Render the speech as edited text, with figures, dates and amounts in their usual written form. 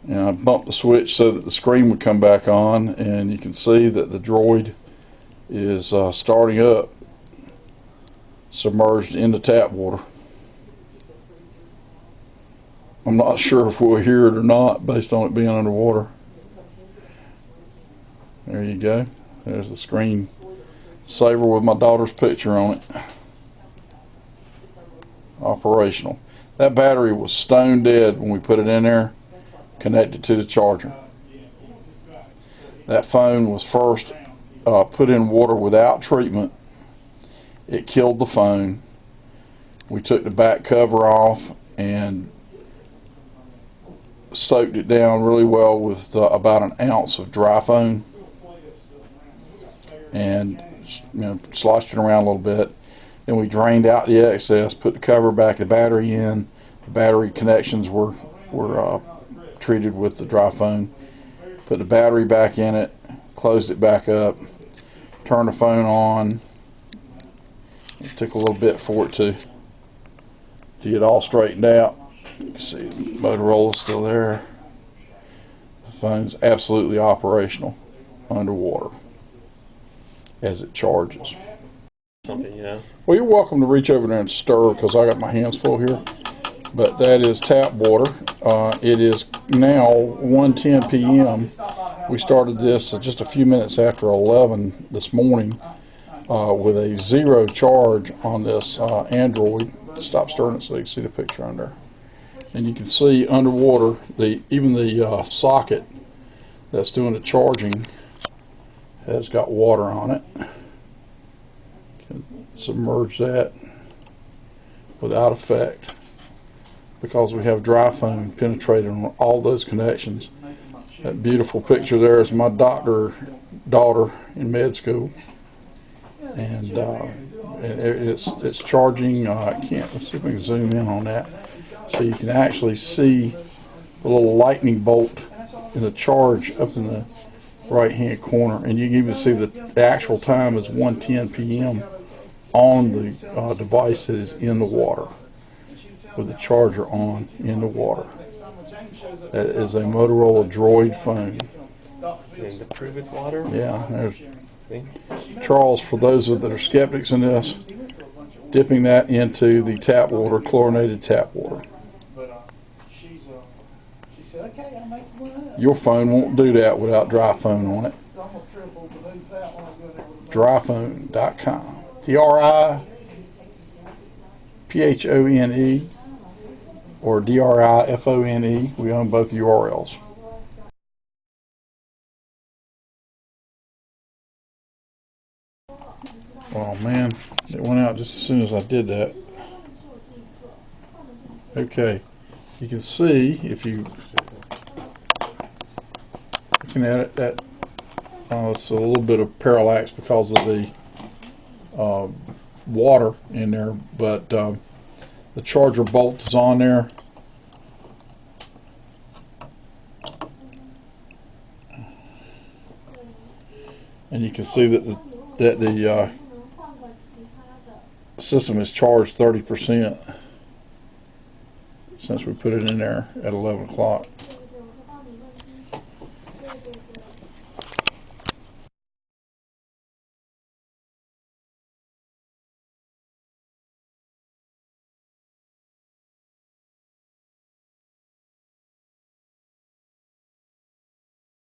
And I bumped the switch so that the screen would come back on, and you can see that the droid is starting up, submerged into tap water. I'm not sure if we'll hear it or not based on it being underwater. There you go. There's the screen saver with my daughter's picture on it. Operational. That battery was stone dead when we put it in there, connected to the charger. That phone was first put in water without treatment. It killed the phone. We took the back cover off and soaked it down really well with about an ounce of Drifone, and sloshed it around a little bit. Then we drained out the excess, put the cover back, the battery in. The battery connections were treated with the Drifone. Put the battery back in it, closed it back up, turned the phone on. It took a little bit for it to get all straightened out. You can see the Motorola's still there. The phone's absolutely operational underwater as it charges. Something, you know. Well, you're welcome to reach over there and stir because I got my hands full here. But that is tap water. It is now 1:10 p.m. We started this just a few minutes after 11 this morning with a zero charge on this Android. Stop stirring it so you can see the picture under. And you can see underwater, even the socket that's doing the charging has got water on it. Can submerge that without effect because we have Drifone penetrated on all those connections. That beautiful picture there is my daughter in med school, and it's charging. Let's see if we can zoom in on that. So you can actually see the little lightning bolt in the charge up in the right hand corner, and you can even see that the actual time is 1:10 p.m. on the device that is in the water with the charger on in the water. That is a Motorola Droid phone. And to prove it's water? Yeah, there's Charles, for those that are skeptics in this, dipping that into the tap water, chlorinated tap water. Your phone won't do that without Drifone on it. Drifone.com. DRIPHONE or DRIFONE. We own both URLs. Oh man, it went out just as soon as I did that. Okay, you can see if you looking at it that it's a little bit of parallax because of the water in there, but the charger bolt is on there. And you can see that the system is charged 30% since we put it in there at 11 o'clock.